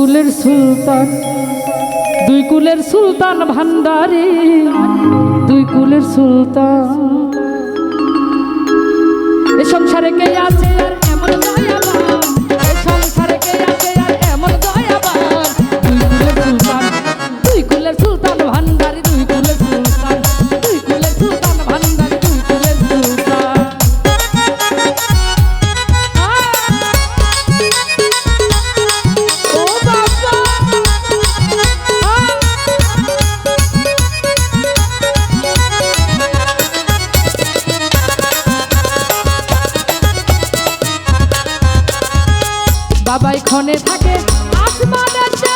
কুলের সুলতান, দুই কুলের সুলতান ভান্ডারী, দুই কুলের সুলতান। এ সংসারে কে আছে আর এমন দয়াবান, এ সংসারে কে আছে আর এমন দয়াবান। দুই কুলের সুলতান, দুই কুলের সুলতান ভান্ডারী, দুই কুলের সুলতান, দুই কুলের সুলতান ভান্ডারী, দুই কুলের সুলতান। বাবাই ক্ষণে থাকে আসমানেতে,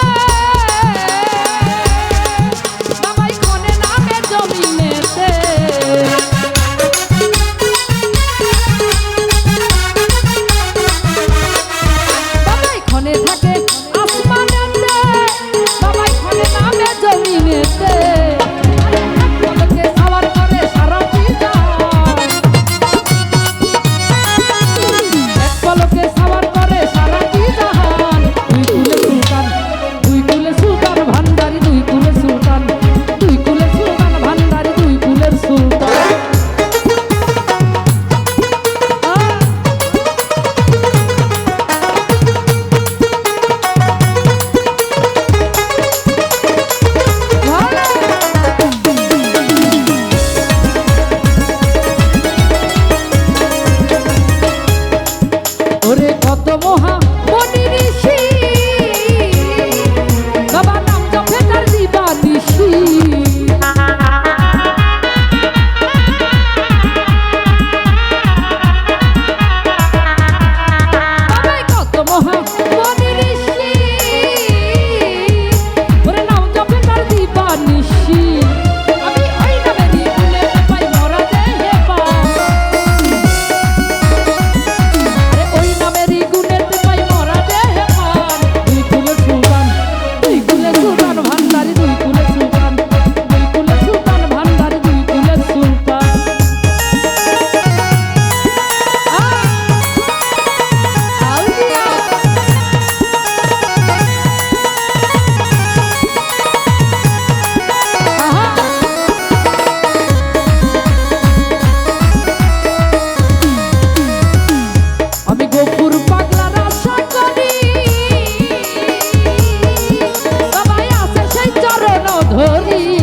বাবাই ক্ষণে নামে জমিনেতে। বাবাই ক্ষণে থাকে আসমানেতে, বাবাই ক্ষণে নামে জমিনেতে। পলকে সাওয়ার করে সারা জীবন, এক পলকে সাওয়ার করে সারা মহা মনি ঋষি, বাবা নাম জপে তার দিবানিশি। বাবাই কত মহা মনি ঋষি, ওরে নাম জপে তার দিবানিশি। আমি ওই নামেরই গুণে পাই মরা দেহে পাই, আরে ওই নামেরই গুণে ধরি